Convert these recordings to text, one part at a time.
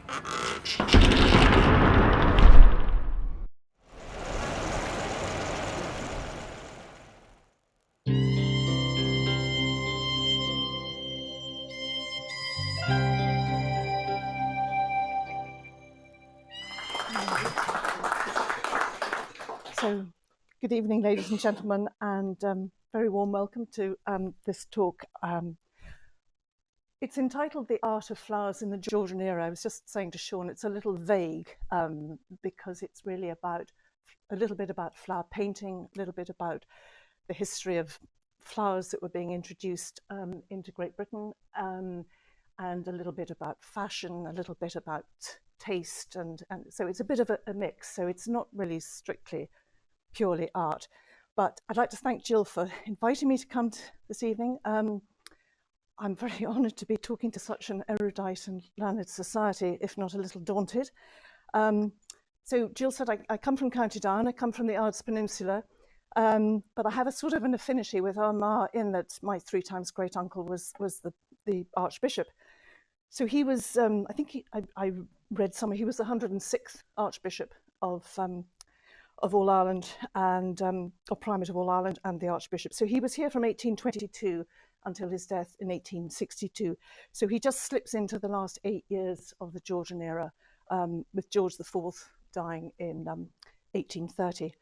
So, good evening, ladies and gentlemen, and very warm welcome to this talk. It's entitled The Art of Flowers in the Georgian Era. I was just saying to Sean, it's a little vague because it's really about a little bit about flower painting, a little bit about the history of flowers that were being introduced into Great Britain, and a little bit about fashion, a little bit about taste, and so it's a bit of a mix. So it's not really strictly purely art. But I'd like to thank Jill for inviting me to come this evening. I'm very honoured to be talking to such an erudite and learned society, if not a little daunted. So Jill said I come from County Down, I come from the Ards Peninsula, but I have a sort of an affinity with Armagh in that my 3 times great uncle was the Archbishop. So he was, I read somewhere, he was the 106th Archbishop of all Ireland and or Primate of all Ireland and the Archbishop. So he was here from 1822 until his death in 1862. So he just slips into the last 8 years of the Georgian era, with George IV dying in 1830.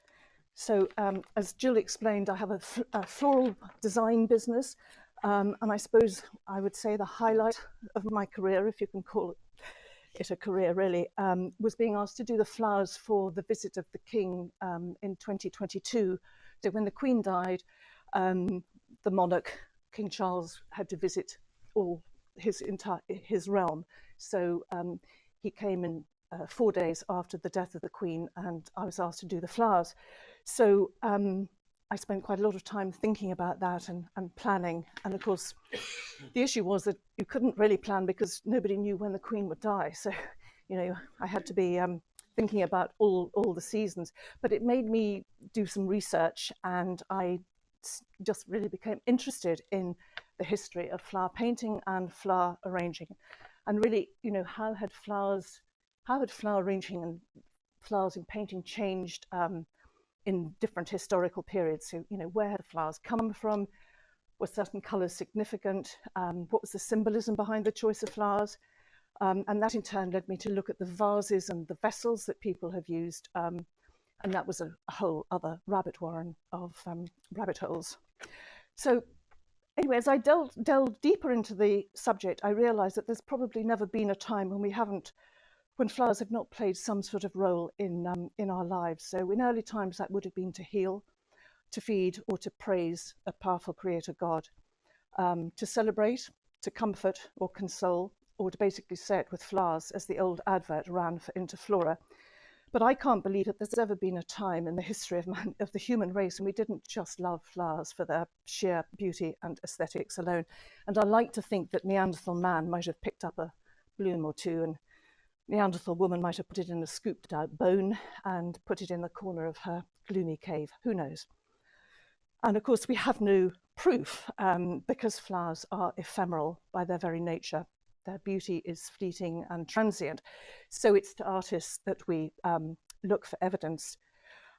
So as Jill explained, I have a floral design business, and I suppose I would say the highlight of my career, if you can call it a career really, was being asked to do the flowers for the visit of the King in 2022. So when the Queen died, the monarch, King Charles, had to visit all his realm. So he came in 4 days after the death of the Queen, and I was asked to do the flowers. So I spent quite a lot of time thinking about that and planning. And of course, the issue was that you couldn't really plan because nobody knew when the Queen would die. So, you know, I had to be thinking about all the seasons. But it made me do some research, and I just really became interested in the history of flower painting and flower arranging. And really, you know, how had flower arranging and flowers in painting changed in different historical periods? So, you know, where had flowers come from? Were certain colours significant? What was the symbolism behind the choice of flowers? And that in turn led me to look at the vases and the vessels that people have used. And that was a whole other rabbit warren of rabbit holes. So anyway, as I delved deeper into the subject, I realised that there's probably never been a time when flowers have not played some sort of role in our lives. So in early times, that would have been to heal, to feed, or to praise a powerful creator God, to celebrate, to comfort or console, or to basically say it with flowers, as the old advert ran for Interflora. But I can't believe that there's ever been a time in the history of the human race when we didn't just love flowers for their sheer beauty and aesthetics alone. And I like to think that Neanderthal man might have picked up a bloom or two, and Neanderthal woman might have put it in a scooped out bone and put it in the corner of her gloomy cave. Who knows? And of course, we have no proof because flowers are ephemeral by their very nature. Their beauty is fleeting and transient. So it's to artists that we look for evidence.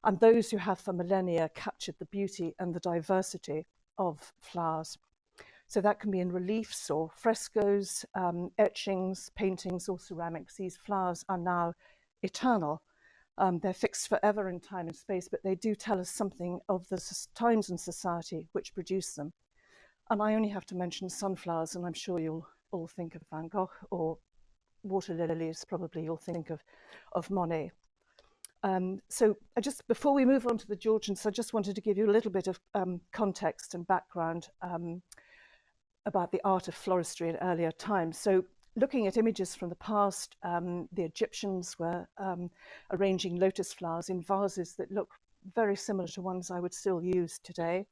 And those who have for millennia captured the beauty and the diversity of flowers. So that can be in reliefs or frescoes, etchings, paintings, or ceramics. These flowers are now eternal. They're fixed forever in time and space, but they do tell us something of the times and society which produce them. And I only have to mention sunflowers, and I'm sure you'll all think of Van Gogh, or water lilies, probably you'll think of Monet. So before we move on to the Georgians, I just wanted to give you a little bit of context and background about the art of floristry in earlier times. So looking at images from the past, the Egyptians were arranging lotus flowers in vases that look very similar to ones I would still use today.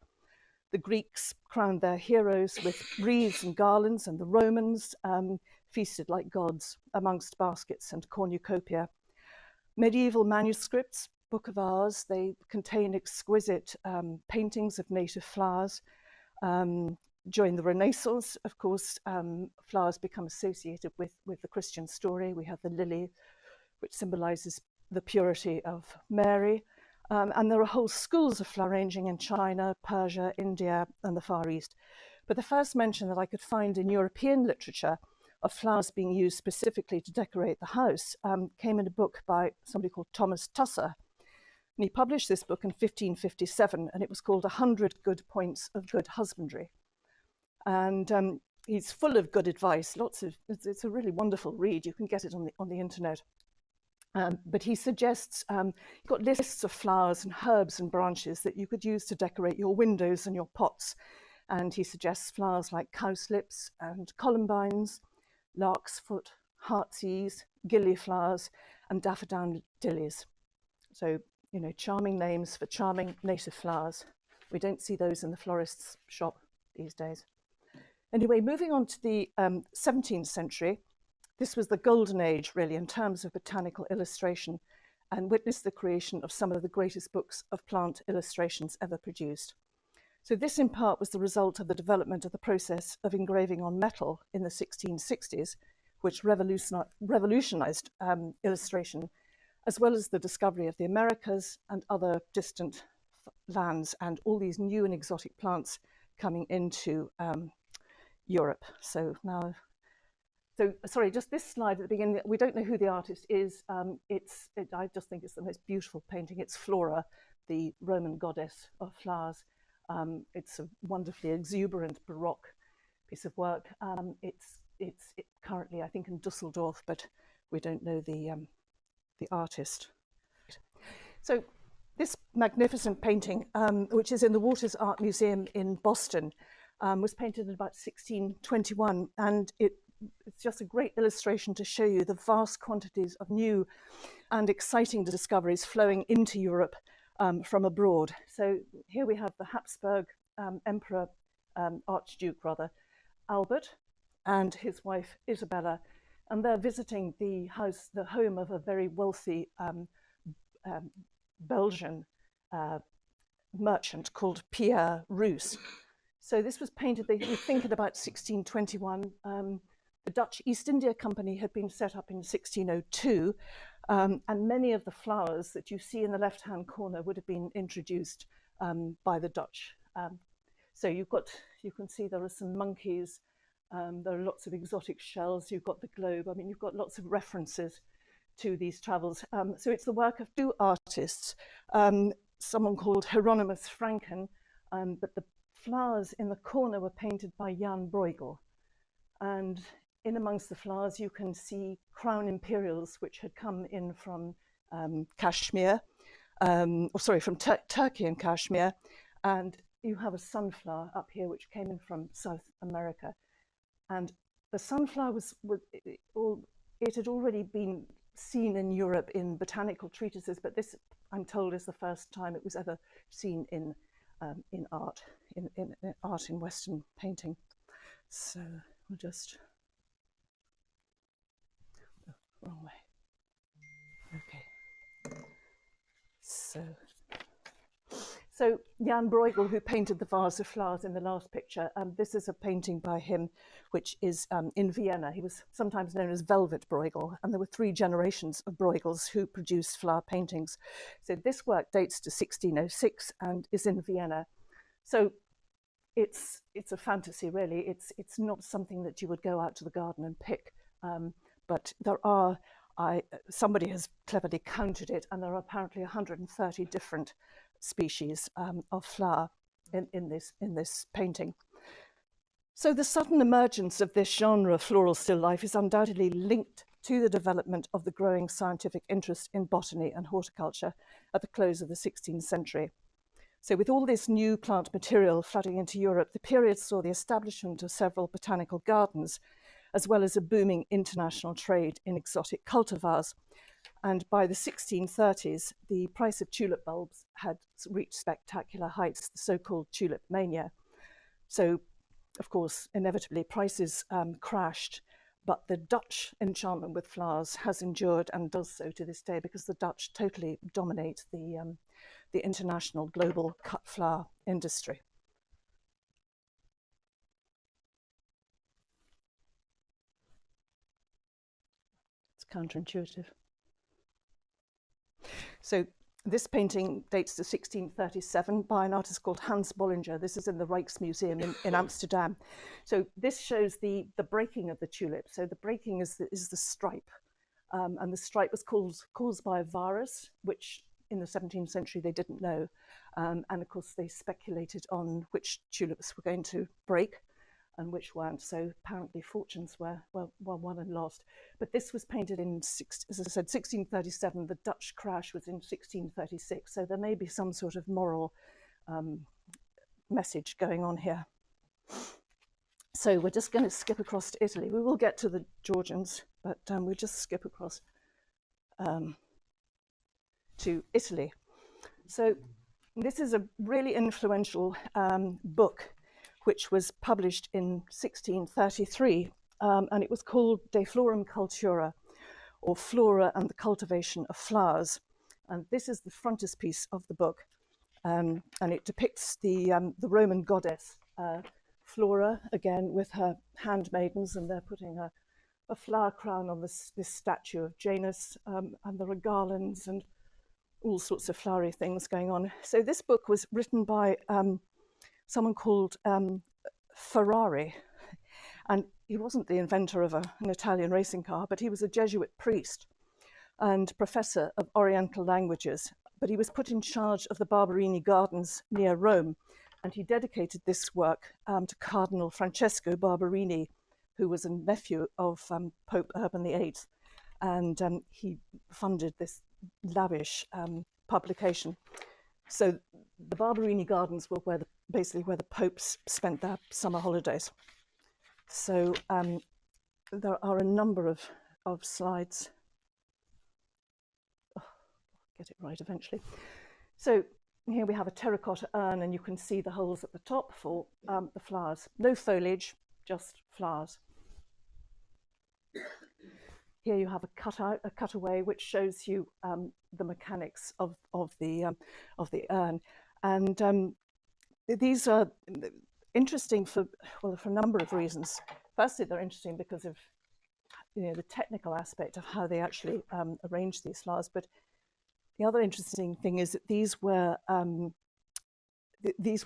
The Greeks crowned their heroes with wreaths and garlands, and the Romans feasted like gods amongst baskets and cornucopia. Medieval manuscripts, Book of Hours, they contain exquisite paintings of native flowers. During the Renaissance, of course, flowers become associated with the Christian story. We have the lily, which symbolizes the purity of Mary. And there are whole schools of flower arranging in China, Persia, India, and the Far East. But the first mention that I could find in European literature of flowers being used specifically to decorate the house came in a book by somebody called Thomas Tusser. And he published this book in 1557, and it was called 100 Good Points of Good Husbandry. And he's full of good advice. It's a really wonderful read. You can get it on the internet. But he suggests you've got lists of flowers and herbs and branches that you could use to decorate your windows and your pots. And he suggests flowers like cowslips and columbines, lark's-foot, heartsease, gillyflowers, and daffodillies. So, you know, charming names for charming native flowers. We don't see those in the florist's shop these days. Anyway, moving on to the 17th century, this was the golden age, really, in terms of botanical illustration, and witnessed the creation of some of the greatest books of plant illustrations ever produced. So this, in part, was the result of the development of the process of engraving on metal in the 1660s, which revolutionized illustration, as well as the discovery of the Americas and other distant lands, and all these new and exotic plants coming into Europe. So now, sorry, just this slide at the beginning, we don't know who the artist is. I just think it's the most beautiful painting. It's Flora, the Roman goddess of flowers. It's a wonderfully exuberant Baroque piece of work. It's currently, I think, in Dusseldorf, but we don't know the artist. So this magnificent painting, which is in the Waters Art Museum in Boston, was painted in about 1621, and it's just a great illustration to show you the vast quantities of new and exciting discoveries flowing into Europe from abroad. So here we have the Habsburg Emperor, Archduke rather, Albert, and his wife Isabella, and they're visiting the home of a very wealthy Belgian merchant called Pierre Roos. So this was painted, we think, at about 1621. The Dutch East India Company had been set up in 1602, and many of the flowers that you see in the left-hand corner would have been introduced by the Dutch. So you can see there are some monkeys, there are lots of exotic shells, you've got the globe, I mean, you've got lots of references to these travels. So it's the work of two artists, someone called Hieronymus Franken, but the flowers in the corner were painted by Jan Bruegel. And in amongst the flowers, you can see crown imperials, which had come in from Kashmir, from Turkey and Kashmir. And you have a sunflower up here, which came in from South America. And the sunflower it had already been seen in Europe in botanical treatises, but this, I'm told, is the first time it was ever seen in art, in art in Western painting. So we'll just, wrong way. Okay. So Jan Bruegel, who painted the vase of flowers in the last picture, this is a painting by him, which is in Vienna. He was sometimes known as Velvet Bruegel, and there were 3 generations of Bruegels who produced flower paintings. So this work dates to 1606 and is in Vienna. So it's a fantasy, really. It's not something that you would go out to the garden and pick, but there are, somebody has cleverly counted it, and there are apparently 130 different species of flower in this painting. So the sudden emergence of this genre of floral still life is undoubtedly linked to the development of the growing scientific interest in botany and horticulture at the close of the 16th century. So with all this new plant material flooding into Europe, the period saw the establishment of several botanical gardens, as well as a booming international trade in exotic cultivars. And by the 1630s, the price of tulip bulbs had reached spectacular heights, the so-called tulip mania. So, of course, inevitably prices crashed, but the Dutch enchantment with flowers has endured and does so to this day, because the Dutch totally dominate the international global cut flower industry. counterintuitive. So this painting dates to 1637 by an artist called Hans Bollinger. This is in the Rijksmuseum in Amsterdam. So this shows the breaking of the tulip. So the breaking is the stripe. And the stripe was caused by a virus, which in the 17th century they didn't know. And of course they speculated on which tulips were going to break and which weren't. So apparently fortunes were won and lost. But this was painted in, as I said, 1637. The Dutch crash was in 1636. So there may be some sort of moral message going on here. So we're just going to skip across to Italy. We will get to the Georgians, but we'll just skip across to Italy. So this is a really influential book which was published in 1633, and it was called De Florum Cultura, or Flora and the Cultivation of Flowers. And this is the frontispiece of the book, and it depicts the Roman goddess Flora, again with her handmaidens, and they're putting a flower crown on this statue of Janus, and there are garlands and all sorts of flowery things going on. So this book was written by someone called Ferrari, and he wasn't the inventor of an Italian racing car, but he was a Jesuit priest and professor of Oriental languages, but he was put in charge of the Barberini Gardens near Rome, and he dedicated this work to Cardinal Francesco Barberini, who was a nephew of Pope Urban VIII, and he funded this lavish publication. So the Barberini Gardens were basically where the popes spent their summer holidays. So there are a number of slides. Oh, get it right eventually. So here we have a terracotta urn, and you can see the holes at the top for the flowers. No foliage, just flowers. Here you have a cutaway, which shows you the mechanics of the urn, and these are interesting for a number of reasons. Firstly, they're interesting because of the technical aspect of how they actually arrange these flowers. But the other interesting thing is that these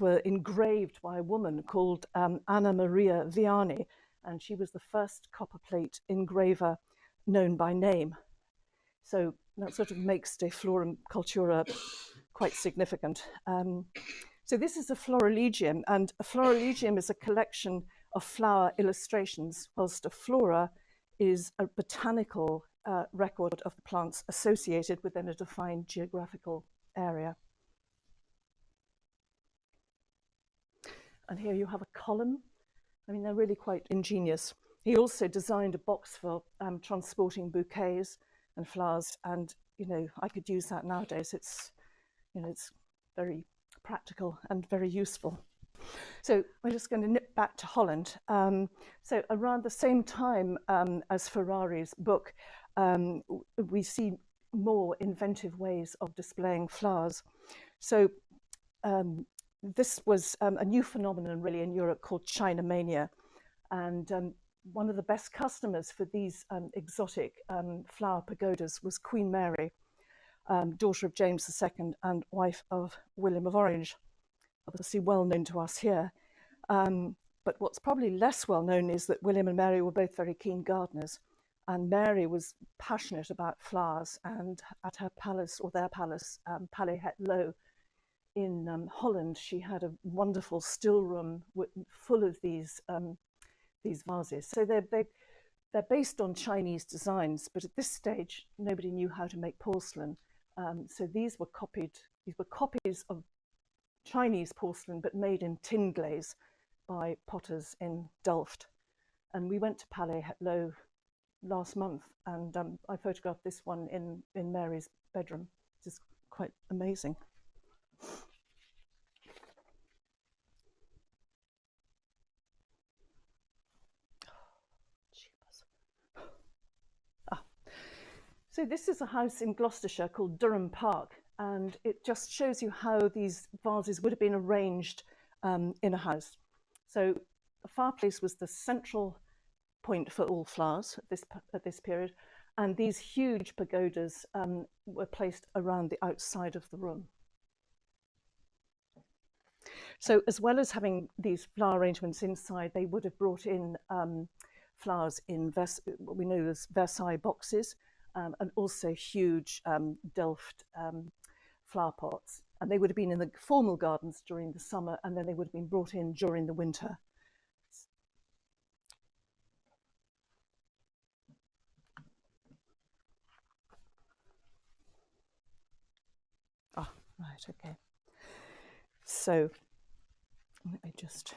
were engraved by a woman called Anna Maria Viani, and she was the first copperplate engraver known by name. So that sort of makes De Florum Cultura quite significant. So this is a florilegium, and a florilegium is a collection of flower illustrations, whilst a flora is a botanical record of the plants associated within a defined geographical area. And here you have a column. I mean, they're really quite ingenious. He also designed a box for transporting bouquets and flowers, and I could use that nowadays. It's very practical and very useful. So we're just going to nip back to Holland. So around the same time as Ferrari's book, we see more inventive ways of displaying flowers. So this was a new phenomenon really in Europe called China mania, and one of the best customers for these exotic flower pagodas was Queen Mary, daughter of James II and wife of William of Orange, obviously well known to us here. But what's probably less well known is that William and Mary were both very keen gardeners, and Mary was passionate about flowers, and at her palace, or their palace, Palais Het Loo in Holland, she had a wonderful still room full of these vases. So they're based on Chinese designs, but at this stage nobody knew how to make porcelain. So these were copies of Chinese porcelain, but made in tin glaze by potters in Delft. And we went to Palais Het Loo last month, and I photographed this one in Mary's bedroom, which is quite amazing. So this is a house in Gloucestershire called Durham Park, and it just shows you how these vases would have been arranged in a house. So the fireplace was the central point for all flowers at this period, And these huge pagodas were placed around the outside of the room. So as well as having these flower arrangements inside, they would have brought in flowers in what we know as Versailles boxes, and also huge Delft flower pots. And they would have been in the formal gardens during the summer, and then they would have been brought in during the winter. Ah, right, okay. So let me just...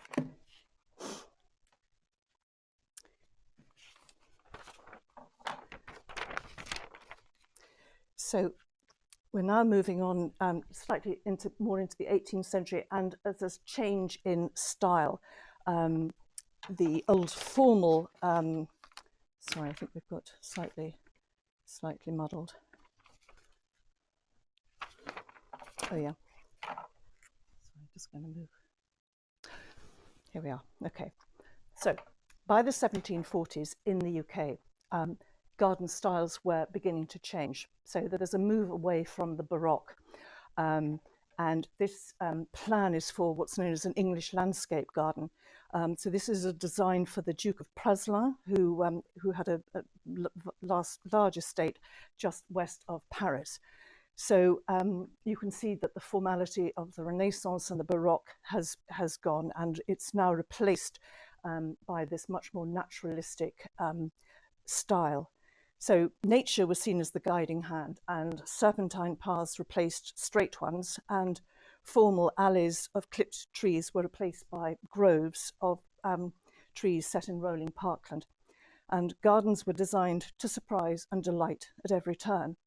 So we're now moving on slightly more into the 18th century, and there's change in style. The old formal, sorry, I think we've got slightly muddled. Oh yeah, so I'm just going to move. Here we are, okay. So by the 1740s in the UK, garden styles were beginning to change. So there was a move away from the Baroque. And this plan is for what's known as an English landscape garden. So this is a design for the Duke of Praslin, who had a large estate just west of Paris. So you can see that the formality of the Renaissance and the Baroque has gone, and it's now replaced by this much more naturalistic style. So nature was seen as the guiding hand, and serpentine paths replaced straight ones, and formal alleys of clipped trees were replaced by groves of trees set in rolling parkland. And gardens were designed to surprise and delight at every turn.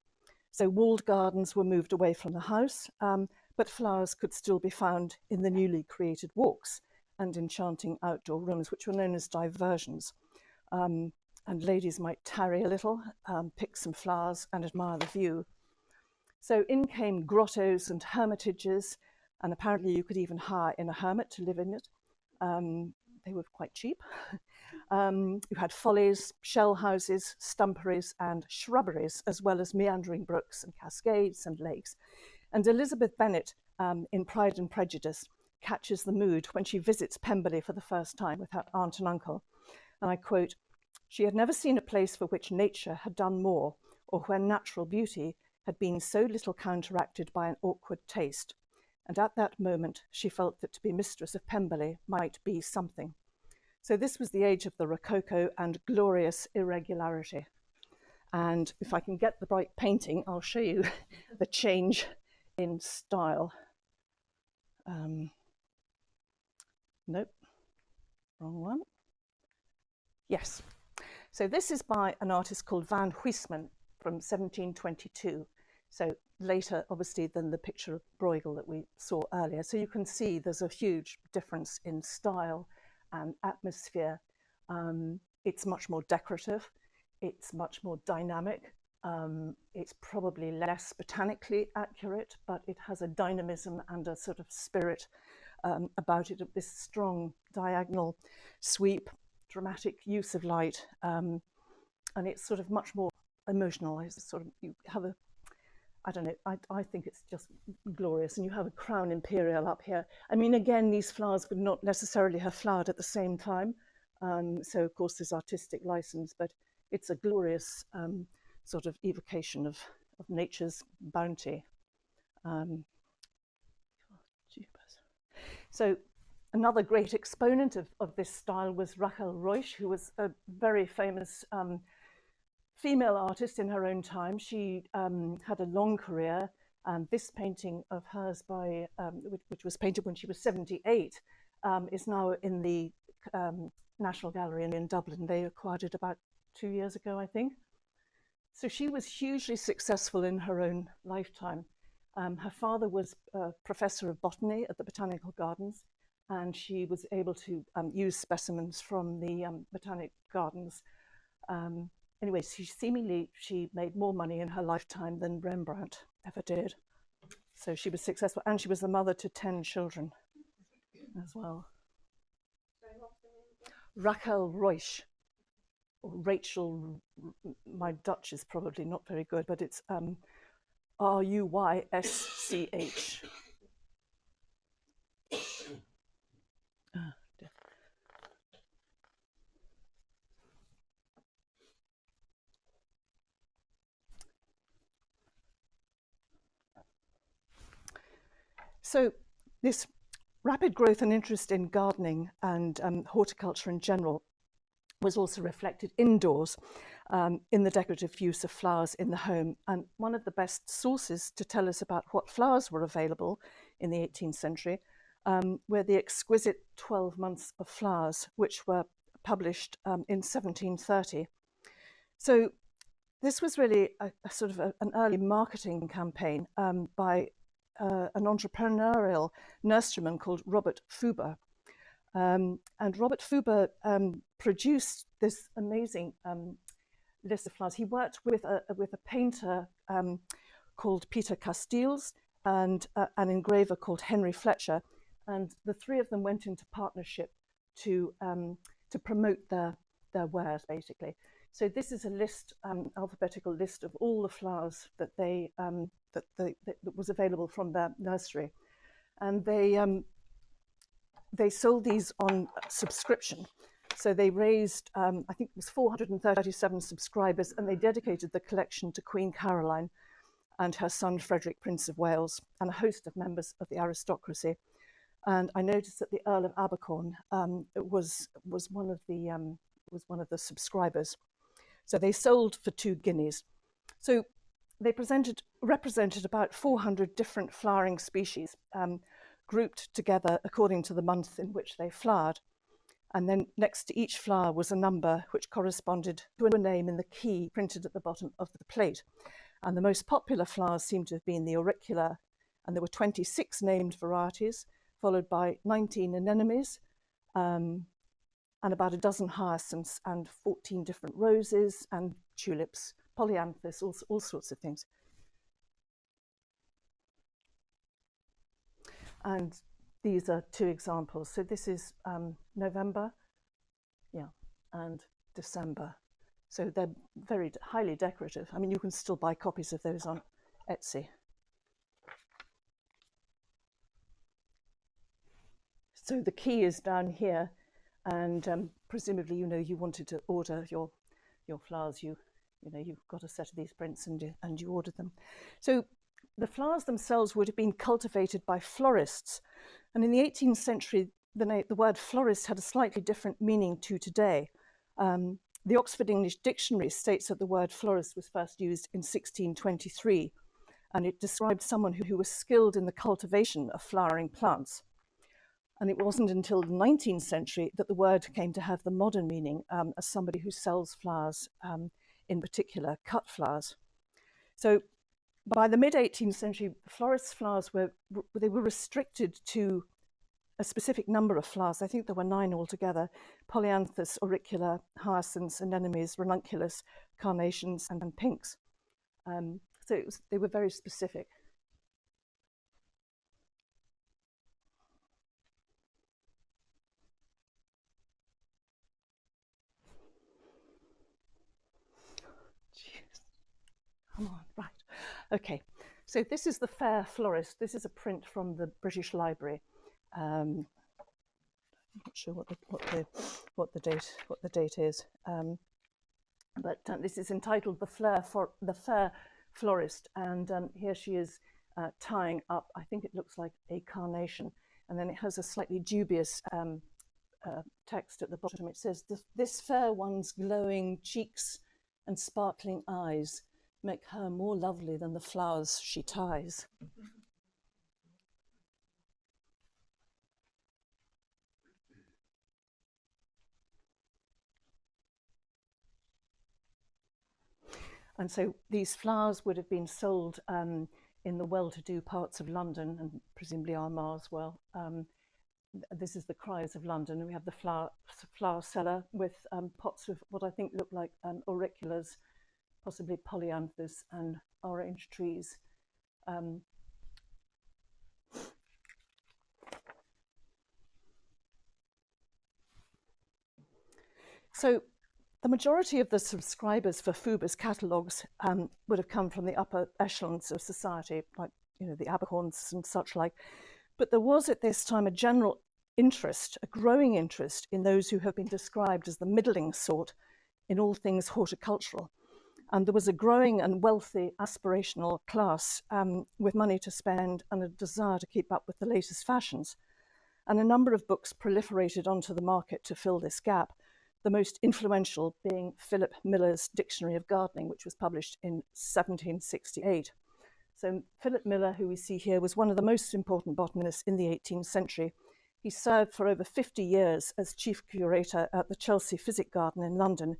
So walled gardens were moved away from the house, but flowers could still be found in the newly created walks and enchanting outdoor rooms, which were known as diversions. And ladies might tarry a little, pick some flowers and admire the view. So in came grottos and hermitages, and apparently you could even hire in a hermit to live in it. They were quite cheap. You had follies, shell houses, stumperies and shrubberies, as well as meandering brooks and cascades and lakes. And Elizabeth Bennet in Pride and Prejudice catches the mood when she visits Pemberley for the first time with her aunt and uncle. And I quote, "She had never seen a place for which nature had done more, or where natural beauty had been so little counteracted by an awkward taste. And at that moment she felt that to be mistress of Pemberley might be something." So this was the age of the Rococo and glorious irregularity. And if I can get the right painting, I'll show you the change in style. Nope, wrong one. Yes. So this is by an artist called Van Huysman from 1722. So later, obviously, than the picture of Bruegel that we saw earlier. So you can see there's a huge difference in style and atmosphere. It's much more decorative. It's much more dynamic. It's probably less botanically accurate, but it has a dynamism and a sort of spirit about it, this strong diagonal sweep, dramatic use of light, and it's sort of much more emotional. It's sort of, you have a, I don't know, I think it's just glorious. And you have a crown imperial up here. I mean, again, these flowers would not necessarily have flowered at the same time. So of course there's artistic license, but it's a glorious sort of evocation of nature's bounty. So another great exponent of this style was Rachel Ruysch, who was a very famous female artist in her own time. She had a long career, and this painting of hers, by which was painted when she was 78, is now in the National Gallery in Dublin. They acquired it about 2 years ago, I think. So she was hugely successful in her own lifetime. Her father was a professor of botany at the Botanical Gardens, and she was able to use specimens from the Botanic Gardens. Anyway, she made more money in her lifetime than Rembrandt ever did. So she was successful, and she was the mother to 10 children as well. Rachel Ruysch, or Rachel my Dutch is probably not very good, but it's Ruysch. So this rapid growth and interest in gardening and horticulture in general was also reflected indoors in the decorative use of flowers in the home. And one of the best sources to tell us about what flowers were available in the 18th century were the exquisite 12 Months of Flowers, which were published in 1730. So this was really a sort of an early marketing campaign by an entrepreneurial nurseryman called Robert Fuber. And Robert Fuber produced this amazing list of flowers. He worked with a painter called Peter Castiles and an engraver called Henry Fletcher, and the three of them went into partnership to promote their wares, basically. So this is a list, alphabetical list of all the flowers that that was available from their nursery, and they sold these on subscription. So they raised, I think it was 437 subscribers, and they dedicated the collection to Queen Caroline and her son Frederick, Prince of Wales, and a host of members of the aristocracy. And I noticed that the Earl of Abercorn was one of the subscribers. So they sold for 2 guineas. So they represented about 400 different flowering species, grouped together according to the month in which they flowered. And then next to each flower was a number which corresponded to a name in the key printed at the bottom of the plate. And the most popular flowers seem to have been the auricula, and there were 26 named varieties, followed by 19 anemones, and about a dozen hyacinths and 14 different roses and tulips, polyanthus, all sorts of things. And these are 2 examples. So this is November, and December. So they're very highly decorative. I mean, you can still buy copies of those on Etsy. So the key is down here, and presumably, you wanted to order your flowers. You got a set of these prints and you ordered them. So the flowers themselves would have been cultivated by florists, and in the 18th century, the word florist had a slightly different meaning to today. The Oxford English Dictionary states that the word florist was first used in 1623, and it described someone who was skilled in the cultivation of flowering plants. And it wasn't until the 19th century that the word came to have the modern meaning as somebody who sells flowers, in particular cut flowers. So by the mid-18th century, florists' flowers were restricted to a specific number of flowers. I think there were 9 altogether: polyanthus, auricula, hyacinths, anemones, ranunculus, carnations, and pinks. So they were very specific. Come on, right. Okay, so this is the Fair Florist. This is a print from the British Library. I'm not sure what the date is, but this is entitled "The Fair Florist," and here she is tying up. I think it looks like a carnation, and then it has a slightly dubious text at the bottom. It says, "This fair one's glowing cheeks and sparkling eyes make her more lovely than the flowers she ties." And so these flowers would have been sold in the well-to-do parts of London, and presumably Armagh as well. This is the Cries of London, and we have the flower cellar with pots of what I think look like auriculas, possibly polyanthus, and orange trees. So The majority of the subscribers for Fuber's catalogues would have come from the upper echelons of society, like the Abercorns and such like. But there was at this time a general interest, a growing interest in those who have been described as the middling sort in all things horticultural. And there was a growing and wealthy aspirational class with money to spend and a desire to keep up with the latest fashions. And a number of books proliferated onto the market to fill this gap, the most influential being Philip Miller's Dictionary of Gardening, which was published in 1768. So Philip Miller, who we see here, was one of the most important botanists in the 18th century. He served for over 50 years as chief curator at the Chelsea Physic Garden in London,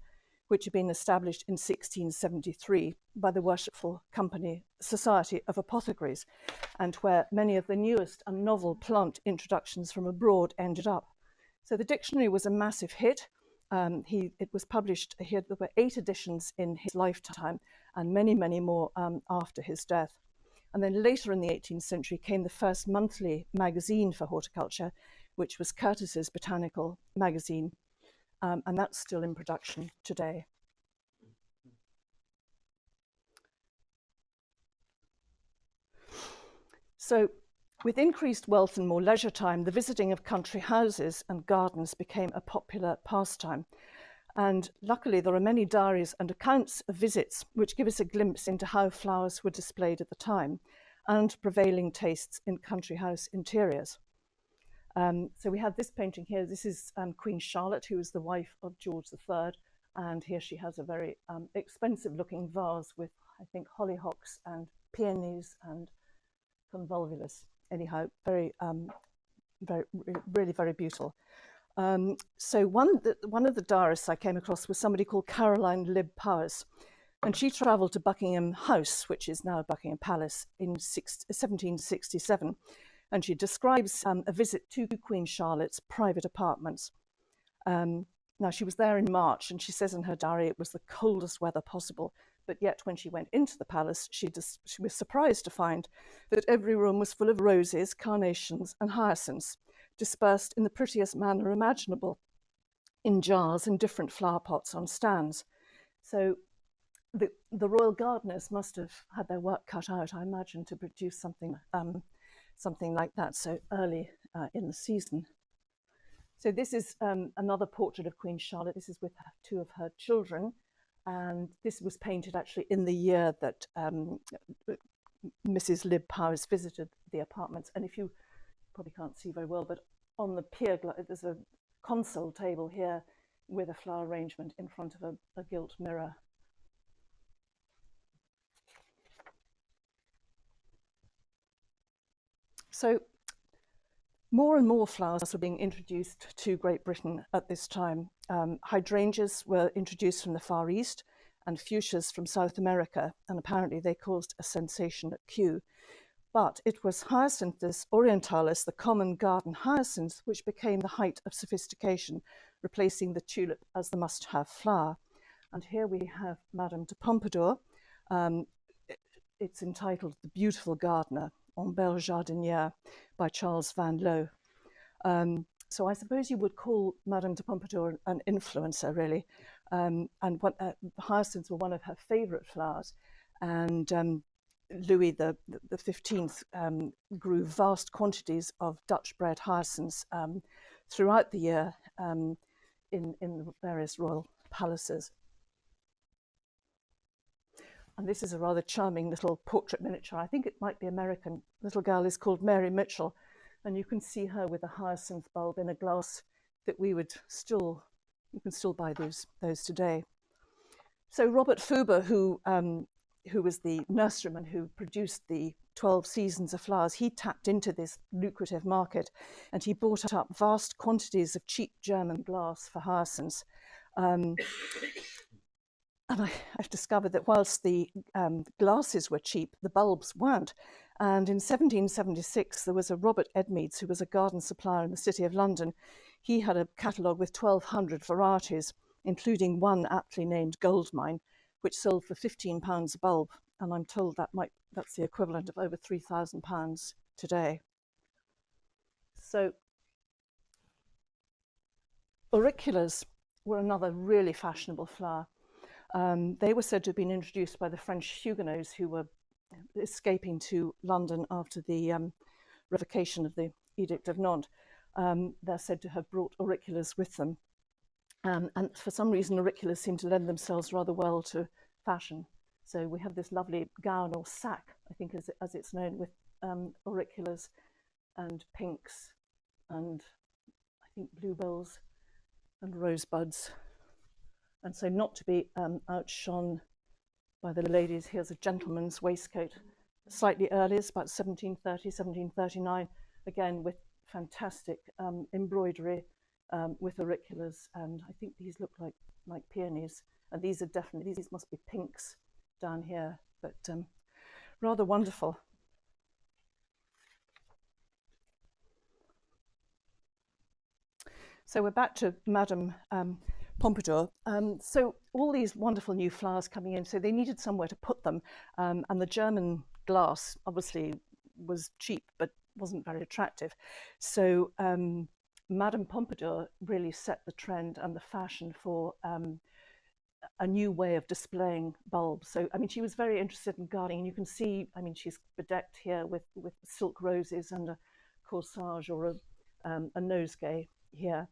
which had been established in 1673 by the Worshipful Company Society of Apothecaries, and where many of the newest and novel plant introductions from abroad ended up. So the dictionary was a massive hit. It was published, there were 8 editions in his lifetime and many, many more after his death. And then later in the 18th century came the first monthly magazine for horticulture, which was Curtis's Botanical Magazine, and that's still in production today. So with increased wealth and more leisure time, the visiting of country houses and gardens became a popular pastime. And luckily, there are many diaries and accounts of visits which give us a glimpse into how flowers were displayed at the time and prevailing tastes in country house interiors. So we have this painting here. This is Queen Charlotte, who was the wife of George III. And here she has a very expensive looking vase with, I think, hollyhocks and peonies and convolvulus. Anyhow, really very beautiful. So one of the diarists I came across was somebody called Caroline Libb Powers, and she travelled to Buckingham House, which is now Buckingham Palace, in 1767, and she describes a visit to Queen Charlotte's private apartments. Now, she was there in March, and she says in her diary it was the coldest weather possible, but yet when she went into the palace, she was surprised to find that every room was full of roses, carnations, and hyacinths, dispersed in the prettiest manner imaginable, in jars and different flower pots on stands. So the royal gardeners must have had their work cut out, I imagine, to produce something like that so early in the season. So this is another portrait of Queen Charlotte. This is with 2 of her children, and this was painted actually in the year that Mrs. Libb Powers visited the apartments. And if you probably can't see very well, but on the pier, there's a console table here with a flower arrangement in front of a gilt mirror. So more and more flowers were being introduced to Great Britain at this time. Hydrangeas were introduced from the Far East and fuchsias from South America, and apparently they caused a sensation at Kew. But it was Hyacinthus orientalis, the common garden hyacinth, which became the height of sophistication, replacing the tulip as the must-have flower. And here we have Madame de Pompadour. It's entitled The Beautiful Gardener, En Belle Jardinière, by Charles Van Loo. So I suppose you would call Madame de Pompadour an influencer, really. And hyacinths were one of her favourite flowers. And Louis the 15th grew vast quantities of Dutch-bred hyacinths throughout the year in the various royal palaces. And this is a rather charming little portrait miniature. I think it might be American. The little girl is called Mary Mitchell, and you can see her with a hyacinth bulb in a glass that you can still buy those today. So Robert Fuber, who was the nurseryman who produced the 12 seasons of flowers, he tapped into this lucrative market, and he bought up vast quantities of cheap German glass for hyacinths. And I've discovered that whilst the glasses were cheap, the bulbs weren't. And in 1776, there was a Robert Edmeades, who was a garden supplier in the City of London. He had a catalogue with 1,200 varieties, including one aptly named Goldmine, which sold for £15 a bulb. And I'm told that's the equivalent of over £3,000 today. So auriculas were another really fashionable flower. They were said to have been introduced by the French Huguenots who were escaping to London after the revocation of the Edict of Nantes. They're said to have brought auriculas with them. And for some reason, auriculas seem to lend themselves rather well to fashion. So we have this lovely gown or sack, I think as it's known, with auriculas and pinks and I think bluebells and rosebuds. And so not to be outshone by the ladies, here's a gentleman's waistcoat, slightly earlier, it's about 1730, 1739, again with fantastic embroidery with auriculas, and I think these look like peonies, and these are definitely, these must be pinks down here, but rather wonderful. So we're back to Madame Pompadour. So all these wonderful new flowers coming in, so they needed somewhere to put them, and the German glass obviously was cheap but wasn't very attractive. So Madame Pompadour really set the trend and the fashion for a new way of displaying bulbs. So, I mean, she was very interested in gardening, and you can see, I mean, she's bedecked here with silk roses and a corsage or a nosegay here.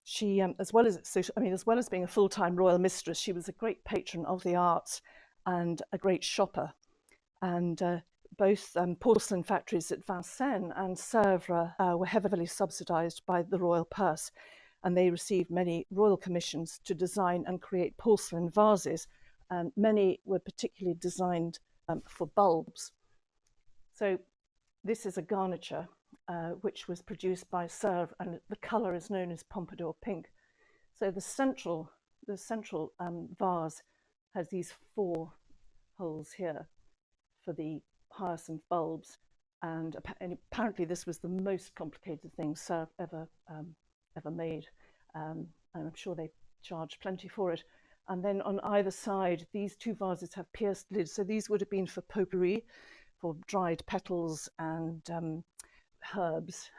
She, as well as being a full-time royal mistress, she was a great patron of the arts and a great shopper. And both porcelain factories at Vincennes and Sèvres were heavily subsidized by the royal purse, and they received many royal commissions to design and create porcelain vases, and many were particularly designed for bulbs. So this is a garniture which was produced by Sèvres, and the color is known as Pompadour pink. So the central vase has these 4 holes here for the hyacinth bulbs, and apparently this was the most complicated thing Sèvres ever made, and I'm sure they charged plenty for it. And then on either side, these 2 vases have pierced lids, so these would have been for potpourri, for dried petals and herbs,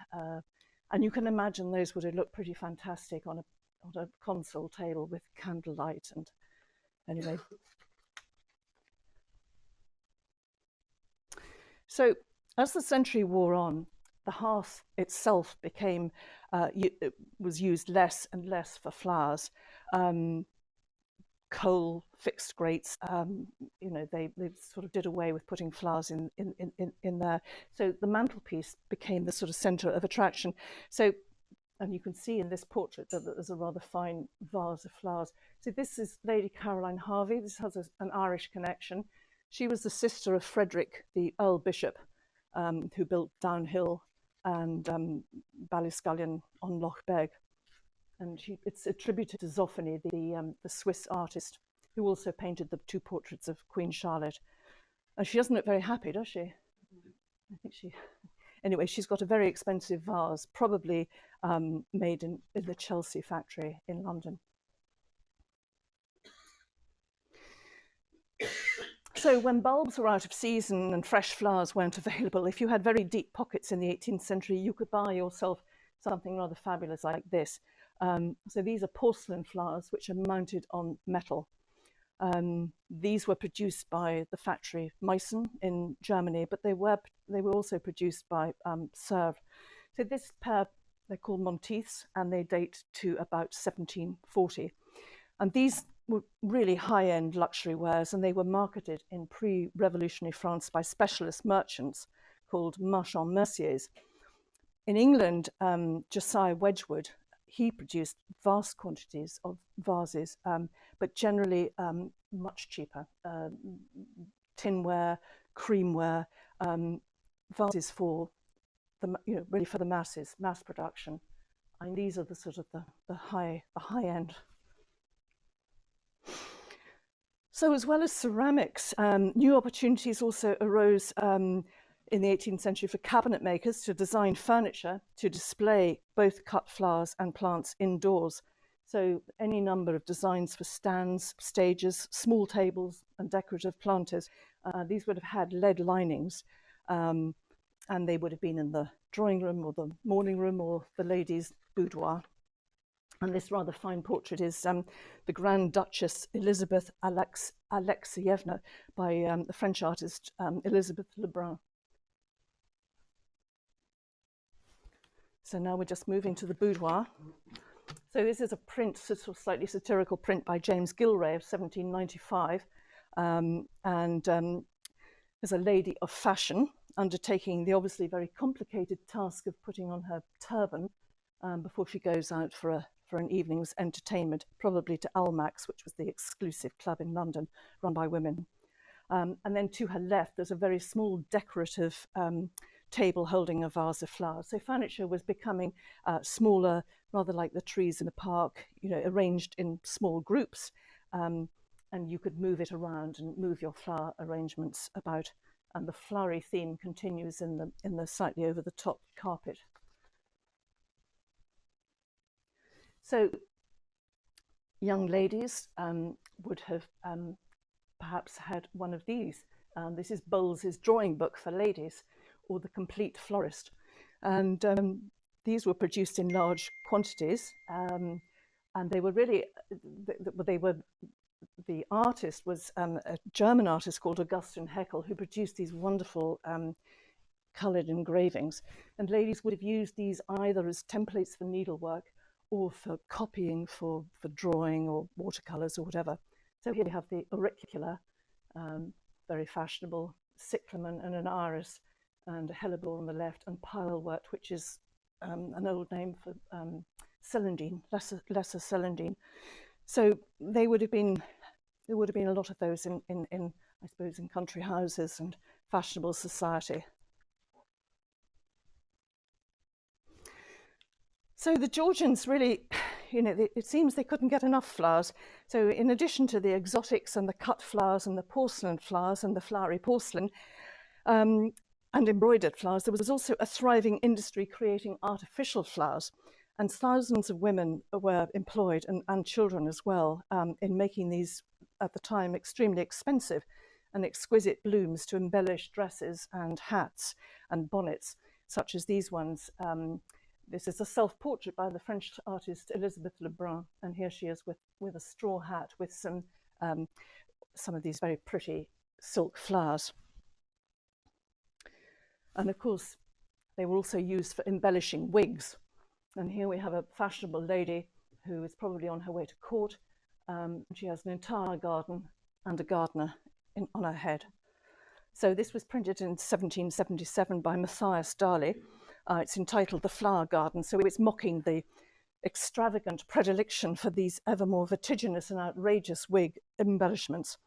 and you can imagine those would have looked pretty fantastic on a console table with candlelight. And anyway, so as the century wore on, the hearth itself became was used less and less for flowers. Coal, fixed grates, you know, they sort of did away with putting flowers in there. So the mantelpiece became the sort of center of attraction. So, and you can see in this portrait that there's a rather fine vase of flowers. So this is Lady Caroline Harvey. This has an Irish connection. She was the sister of Frederick, the Earl Bishop, who built Downhill and Ballyscullion on Loch Beg. And it's attributed to Zoffany, the Swiss artist, who also painted the 2 portraits of Queen Charlotte. And she doesn't look very happy, does she? I think she... Anyway, she's got a very expensive vase, probably made in the Chelsea factory in London. So when bulbs were out of season and fresh flowers weren't available, if you had very deep pockets in the 18th century, you could buy yourself something rather fabulous like this. So these are porcelain flowers which are mounted on metal. These were produced by the factory Meissen in Germany, but they were also produced by Sèvres. So this pair, they're called Monteiths, and they date to about 1740. And these were really high-end luxury wares, and they were marketed in pre-revolutionary France by specialist merchants called marchands merciers. In England, Josiah Wedgwood, he produced vast quantities of vases, but generally much cheaper. Tinware, creamware, vases for the, really for the masses, mass production. And these are the sort of the high end. So as well as ceramics, new opportunities also arose in the 18th century for cabinet makers to design furniture to display both cut flowers and plants indoors. So any number of designs for stands, stages, small tables and decorative planters. These would have had lead linings, and they would have been in the drawing room or the morning room or the ladies' boudoir. And this rather fine portrait is the Grand Duchess Elizabeth Alexievna by the French artist Elizabeth Lebrun. So now we're just moving to the boudoir. So this is a print, sort of slightly satirical print by James Gilray of 1795. There's a lady of fashion undertaking the obviously very complicated task of putting on her turban before she goes out for an evening's entertainment, probably to Almack's, which was the exclusive club in London run by women. And then to her left, there's a very small decorative table holding a vase of flowers. So furniture was becoming smaller, rather like the trees in a park, arranged in small groups. And you could move it around and move your flower arrangements about. And the flowery theme continues in the slightly over the top carpet. So young ladies would have perhaps had one of these. This is Bowles's drawing book for ladies, or the Complete Florist. And these were produced in large quantities. And they were really, the artist was a German artist called Augustin Heckel, who produced these wonderful coloured engravings. And ladies would have used these either as templates for needlework or for copying for drawing or watercolours or whatever. So here we have the auricular, very fashionable, cyclamen and an iris, and a hellebore on the left, and pilewort, which is an old name for celandine, lesser celandine. So there would have been a lot of those in I suppose in country houses and fashionable society. So the Georgians really, it seems they couldn't get enough flowers. So in addition to the exotics and the cut flowers and the porcelain flowers and the flowery porcelain and embroidered flowers, there was also a thriving industry creating artificial flowers. And thousands of women were employed, and children as well, in making these, at the time, extremely expensive and exquisite blooms to embellish dresses and hats and bonnets, such as these ones. This is a self-portrait by the French artist Elizabeth Lebrun, and here she is with a straw hat with some of these very pretty silk flowers. And of course, they were also used for embellishing wigs. And here we have a fashionable lady who is probably on her way to court. She has an entire garden and a gardener on her head. So this was printed in 1777 by Matthias Darley. It's entitled The Flower Garden, so it's mocking the extravagant predilection for these ever more vertiginous and outrageous wig embellishments.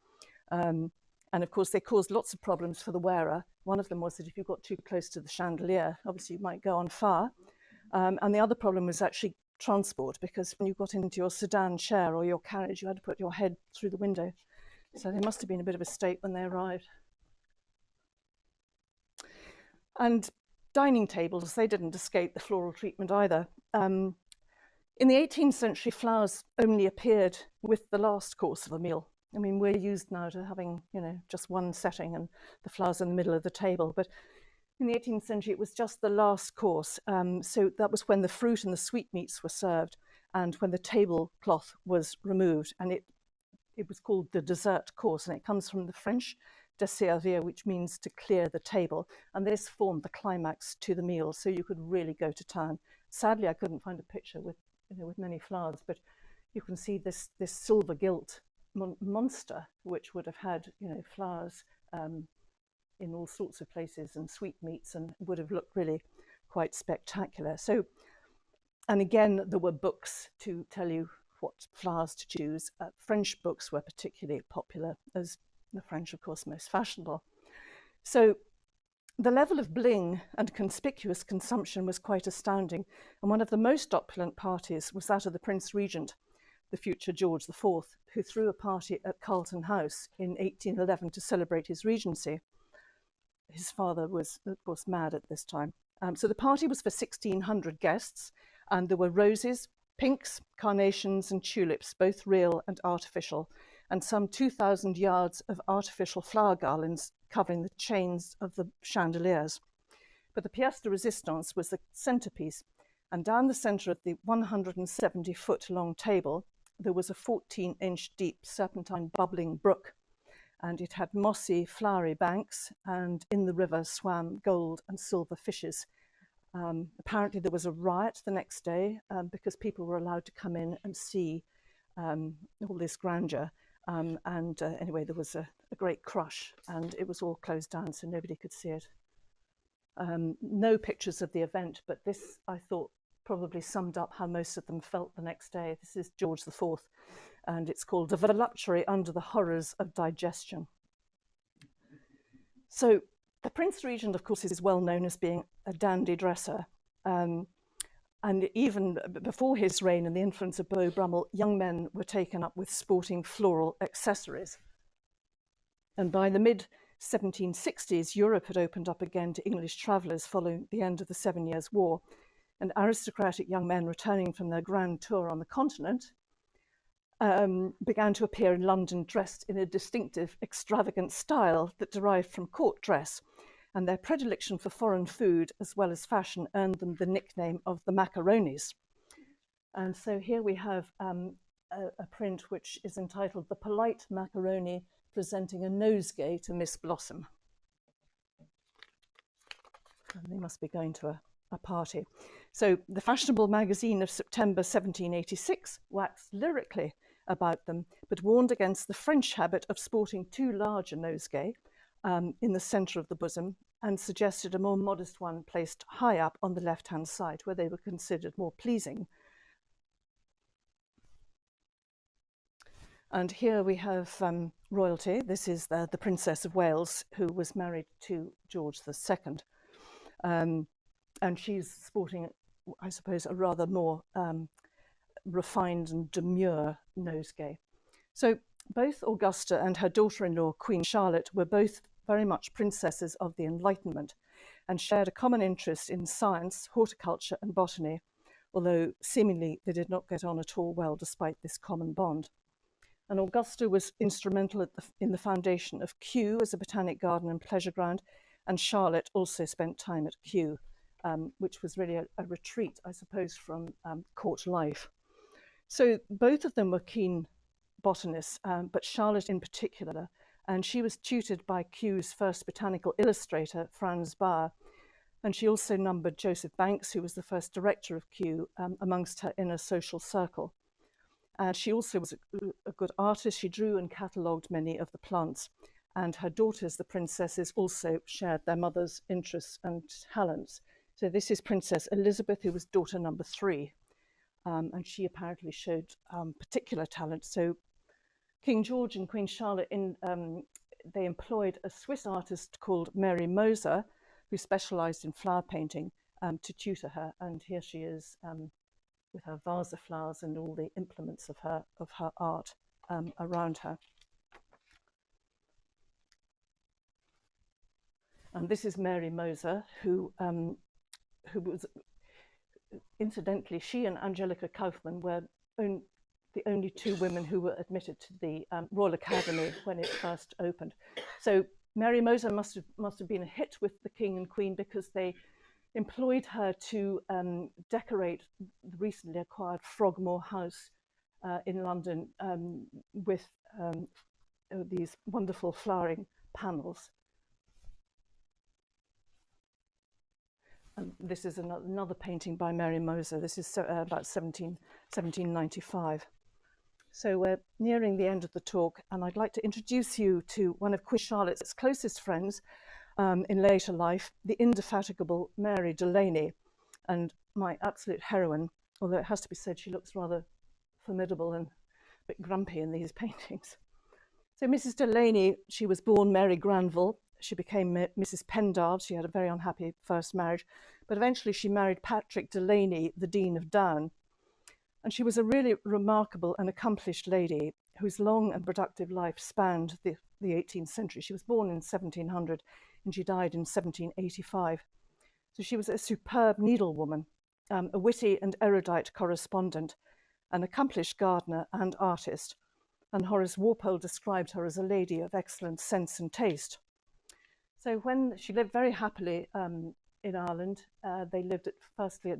And of course, they caused lots of problems for the wearer. One of them was that if you got too close to the chandelier, obviously you might go on fire. And the other problem was actually transport, because when you got into your sedan chair or your carriage, you had to put your head through the window. So they must have been a bit of a state when they arrived. And dining tables, they didn't escape the floral treatment either. In the 18th century, flowers only appeared with the last course of a meal. I mean, we're used now to having, just one setting and the flowers in the middle of the table. But in the 18th century, it was just the last course. So that was when the fruit and the sweetmeats were served and when the tablecloth was removed. And it was called the dessert course, and it comes from the French desservir, which means to clear the table. And this formed the climax to the meal, so you could really go to town. Sadly, I couldn't find a picture with many flowers, but you can see this silver gilt monster, which would have had flowers in all sorts of places and sweetmeats, and would have looked really quite spectacular. So, and again, there were books to tell you what flowers to choose. French books were particularly popular, as the French, of course, most fashionable. So the level of bling and conspicuous consumption was quite astounding. And one of the most opulent parties was that of the Prince Regent, the future George IV, who threw a party at Carlton House in 1811 to celebrate his regency. His father was, of course, mad at this time. So the party was for 1,600 guests, and there were roses, pinks, carnations, and tulips, both real and artificial, and some 2,000 yards of artificial flower garlands covering the chains of the chandeliers. But the pièce de résistance was the centerpiece, And down the centre of the 170-foot long table, there was a 14-inch deep serpentine bubbling brook, and it had mossy, flowery banks, and in the river swam gold and silver fishes. Apparently there was a riot the next day because people were allowed to come in and see all this grandeur. Anyway, there was a great crush, and it was all closed down so nobody could see it. No pictures of the event, but this, I thought, probably summed up how most of them felt the next day. This is George IV, and it's called "The Voluptuary Under the Horrors of Digestion." So the Prince Regent, of course, is well known as being a dandy dresser. And even before his reign and the influence of Beau Brummel, young men were taken up with sporting floral accessories. And by the mid-1760s, Europe had opened up again to English travellers following the end of the 7 Years' War. And aristocratic young men returning from their grand tour on the continent began to appear in London dressed in a distinctive, extravagant style that derived from court dress. And their predilection for foreign food as well as fashion earned them the nickname of the macaronis. And so here we have a print which is entitled "The Polite Macaroni Presenting a Nosegay to Miss Blossom." And they must be going to a party. So the fashionable magazine of September 1786 waxed lyrically about them, but warned against the French habit of sporting too large a nosegay in the centre of the bosom, and suggested a more modest one placed high up on the left-hand side, where they were considered more pleasing. And here we have royalty. This is the Princess of Wales, who was married to George II. And she's sporting, I suppose, a rather more refined and demure nosegay. So both Augusta and her daughter-in-law, Queen Charlotte, were both very much princesses of the Enlightenment and shared a common interest in science, horticulture and botany, although seemingly they did not get on at all well despite this common bond. And Augusta was instrumental in the foundation of Kew as a botanic garden and pleasure ground, and Charlotte also spent time at Kew, which was really a retreat, I suppose, from court life. So both of them were keen botanists, but Charlotte in particular, and she was tutored by Kew's first botanical illustrator, Franz Bauer, and she also numbered Joseph Banks, who was the first director of Kew, amongst her inner social circle. She also was a good artist. She drew and catalogued many of the plants, and her daughters, the princesses, also shared their mother's interests and talents. So this is Princess Elizabeth, who was daughter number 3, and she apparently showed particular talent. So King George and Queen Charlotte, they employed a Swiss artist called Mary Moser, who specialised in flower painting, to tutor her. And here she is with her vase of flowers and all the implements of her art around her. And this is Mary Moser, who was, incidentally, she and Angelica Kauffmann were the only 2 women who were admitted to the Royal Academy when it first opened. So Mary Moser must have been a hit with the King and Queen, because they employed her to decorate the recently acquired Frogmore House in London with these wonderful flowering panels. And this is another painting by Mary Moser. This is about 1795. So we're nearing the end of the talk, and I'd like to introduce you to one of Queen Charlotte's closest friends in later life, the indefatigable Mary Delaney, and my absolute heroine, although it has to be said she looks rather formidable and a bit grumpy in these paintings. So Mrs. Delaney, she was born Mary Granville. She became Mrs. Pendard. She had a very unhappy first marriage, but eventually she married Patrick Delaney, the Dean of Down. And she was a really remarkable and accomplished lady whose long and productive life spanned the 18th century. She was born in 1700 and she died in 1785. So she was a superb needlewoman, a witty and erudite correspondent, an accomplished gardener and artist. And Horace Walpole described her as a lady of excellent sense and taste. So when she lived very happily in Ireland, they lived firstly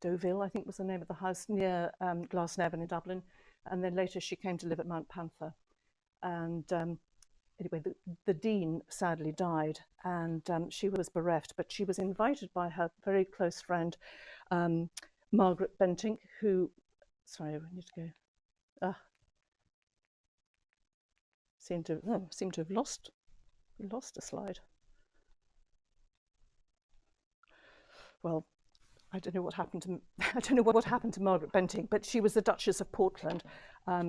Deauville, I think was the name of the house, near Glasnevin in Dublin. And then later she came to live at Mount Panther. And anyway, the dean sadly died, and she was bereft, but she was invited by her very close friend, Margaret Bentinck, who, sorry, I need to go, seem to have lost a slide. Well, I don't know what happened to Margaret Bentinck, but she was the Duchess of Portland.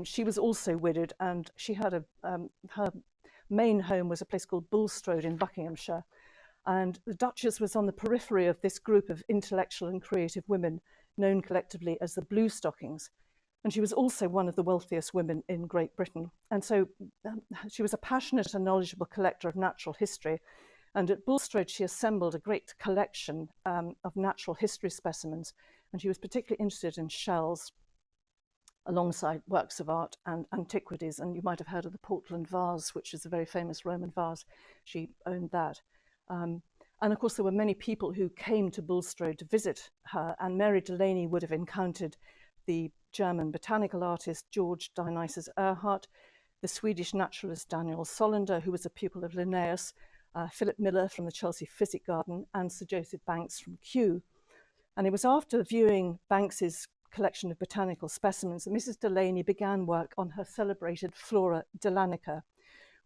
She was also widowed, and she had her main home was a place called Bulstrode in Buckinghamshire. And the Duchess was on the periphery of this group of intellectual and creative women known collectively as the Bluestockings. And she was also one of the wealthiest women in Great Britain. And so she was a passionate and knowledgeable collector of natural history. And at Bulstrode, she assembled a great collection of natural history specimens. And she was particularly interested in shells alongside works of art and antiquities. And you might have heard of the Portland vase, which is a very famous Roman vase. She owned that. And of course, there were many people who came to Bulstrode to visit her. And Mary Delaney would have encountered the German botanical artist George Dionysius Erhardt, the Swedish naturalist Daniel Solander, who was a pupil of Linnaeus, Philip Miller from the Chelsea Physic Garden, and Sir Joseph Banks from Kew. And it was after viewing Banks's collection of botanical specimens that Mrs. Delaney began work on her celebrated Flora Delanica,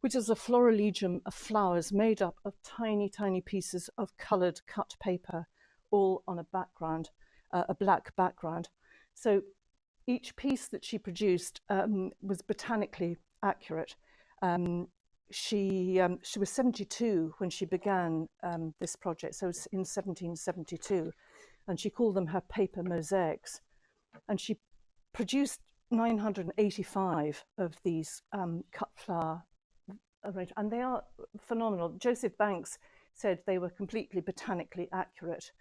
which is a florilegium of flowers made up of tiny, tiny pieces of coloured cut paper, all on a background, a black background. So each piece that she produced was botanically accurate. She was 72 when she began this project, so in 1772, and she called them her paper mosaics. And she produced 985 of these cut flower arrangements, and they are phenomenal. Joseph Banks said they were completely botanically accurate.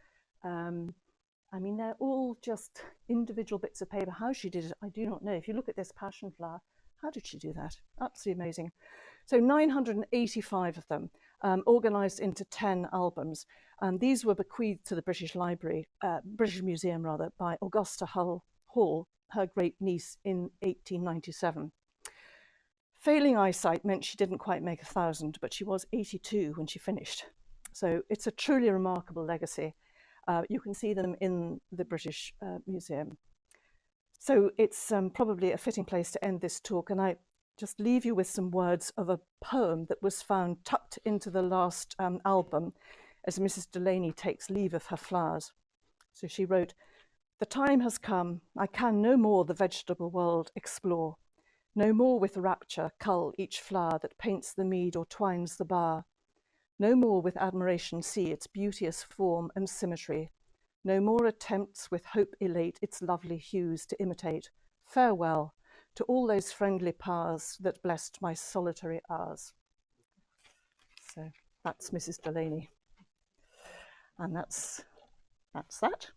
I mean, they're all just individual bits of paper. How she did it, I do not know. If you look at this passion flower, how did she do that? Absolutely amazing. So 985 of them, organised into 10 albums. And these were bequeathed to the British Museum rather, by Augusta Hall, her great niece, in 1897. Failing eyesight meant she didn't quite make 1,000, but she was 82 when she finished. So it's a truly remarkable legacy. You can see them in the British Museum. So it's probably a fitting place to end this talk, and I just leave you with some words of a poem that was found tucked into the last album as Mrs. Delaney takes leave of her flowers. So she wrote, "The time has come, I can no more the vegetable world explore, no more with rapture cull each flower that paints the mead or twines the bower, no more with admiration see its beauteous form and symmetry, no more attempts with hope elate its lovely hues to imitate. Farewell to all those friendly powers that blessed my solitary hours." So that's Mrs. Delaney. And that's that.